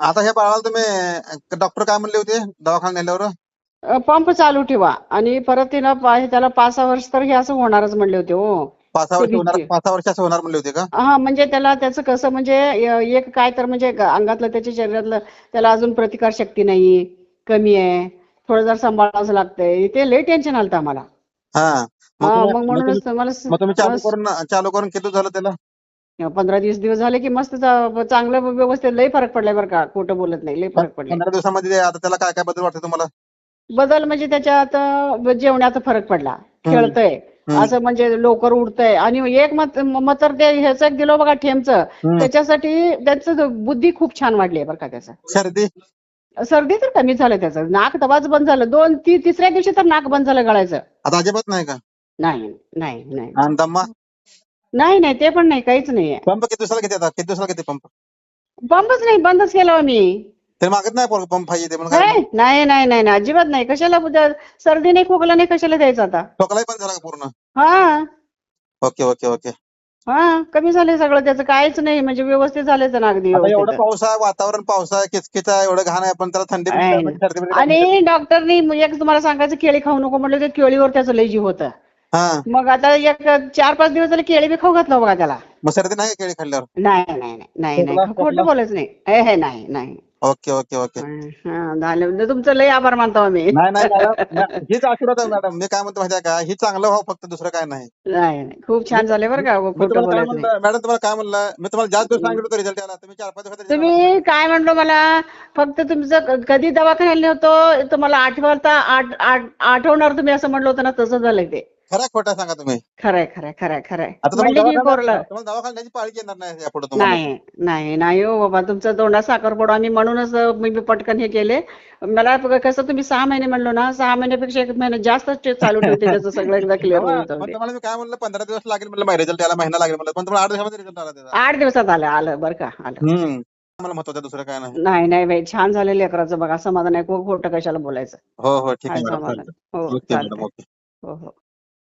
आता ह्या बाळाला तुम्ही डॉक्टर काय म्हणले होते दवाखान्यात नेल्यावर? पंप चालू ठेवा आणि परत तिला त्याला 5-6 वर्ष तर हे असं होणारच म्हणले होते हो. 5-6 ते वर्ष होणार, भीती 5-6 वर्षाचं होणार म्हणले होते का? हा म्हणजे त्याला त्याचं कसं म्हणजे एक काय तर म्हणजे अंगातलं त्याच्या शरीरातलं त्याला अजून प्रतिकार शक्ती नाही, कमी आहे, थोडं जर सांभाळावं लागतंय. ते लय टेन्शन आलं आम्हाला. हा. मग हा तुम्ही मग मग तुम्ही म्हणूनच मला मग तुम्ही चालू करून किती झालं त्याला? 15-20 दिवस झाले की मस्त चांगलं व्यवस्थित लय फरक पडलाय बरं का, खोटं बोलत नाही, लय फरक पडलाय. 15 दिवसामध्ये आता त्याला काय काय बदल वाटतं तुम्हाला? बदल म्हणजे त्याच्यात जेवणाचा फरक पडला, हम्म. खेळतंय, हम्म. असं म्हणजे लवकर उठतंय आणि एक मत तर ते ह्याचं एक दिलं बघा ठेमचं, हम्म. त्याच्यासाठी त्याचं बुद्धी खूप छान वाढली आहे बरं का त्याचं. सर्दी? सर्दी तर कमी झालं त्याचं, नाक दबाच बंद झालं. तिसऱ्या दिवशी तर नाक बंद झालं गळायचं. आता अजिबात नाही का? नाही नाही नाही आणि दम्मा? नाही नाही ते पण नाही, काहीच नाहीये. पंप किती दिवसाला किती, आता किती दिवसाला किती पंप? पंपच नाही, बंदच केला आम्ही. ते मागत नाही पोरगं पंप पाहिजे ते म्हणून काय? नाही नाही नाही नाही अजिबात नाही. कशाला सर्दी नाही खोकला नाही कशाला द्यायचं आता. ठोकलाही पण झाला का पूर्ण? हा ओके ओके ओके. हा कमी झालंय सगळं त्याचं, काहीच नाही म्हणजे व्यवस्थित झालंय ना अगदी आता एवढं व्यवस्थित. पाऊस आहे, वातावरण पाऊस आहे, किचकिच आहे, एवढं घाण आहे, पण त्याला थंडी आहे. सर्दी मध्ये काय आणि डॉक्टरनी एक तुम्हाला सांगायचं, केळी खाऊ नको म्हटलं तर केळीवर त्याचं लय जीव होतं. हा. मग आता एक 4-5 दिवस झाले केळी बी खाऊ घातलं बघा त्याला. मग सर्दी नाही का केळी खाल्ल्यावर? नाही नाही नाही नाही नाही खोकला खोकला? खोटं बोलायचं नाही. हे नाही नाही. Okay okay okay. हा झालं म्हणजे तुमचं लय आभार मानतो आम्ही. नाही नाही मॅडम, हीच आशीर्वाद आहे मॅडम. मी काय म्हणतो माहिती आहे का, ही चांगलं व्हावं फक्त, दुसरं काय नाही. नाही नाही खूप छान झाले बरं का, मी खोटं तुम्हाला काय बोलायचं नाही. म्हणलं मॅडम, तुम्हाला काय म्हणलं मी, तुम्हाला जास्त दिवस सांगितलं होतं रिझल्ट यायला, तुम्ही 4-5 दिवसात result आला. तुम्ही काय म्हणलो मला, फक्त तुमचं कधी दवाखान्याला होतो तुम्हाला आठवणार तुम्ही असं म्हणलं होतं ना, तसं झालंय ते. खरं खोटं सांगा तुम्ही. खरंय खरंय खरंय खरंय आता म्हणले की पोरला. तुम्हाला दवाखान्याची पाळी येणार नाही यापुढे तुम्हाला. नाही नाही नाही हो बाबा, तुमचं तोंडात साखर पडू आम्ही म्हणूनच मी पटकन हे केले. मला कसं तुम्ही 6 महिने म्हणलो ना, 6 महिन्यापेक्षा 1 महिना जास्त चालू ठेवते त्याचं सगळं एकदा क्लिअर पण होईल तर. तुम्हाला मी काय म्हणलं, 15 दिवस लागेल म्हणलं, रिझल्ट यायला महिना लागेल म्हणलं, पण तुम्हाला 8 दिवसामध्ये रिझल्ट आला त्याचा. 8 दिवसात आलं बरं का, आलं. मला महत्वाचं, दुसरं काय नाही. नाही नाही बाई, छान झालं लेकराचं बघा, समाधान आहे. खोटं कशाला बोलायचं. हो हो ठीक काय आहे मॅडम, समाधान. चालतं. हो ओके मॅडम, चालतंय. ओके. हो हो.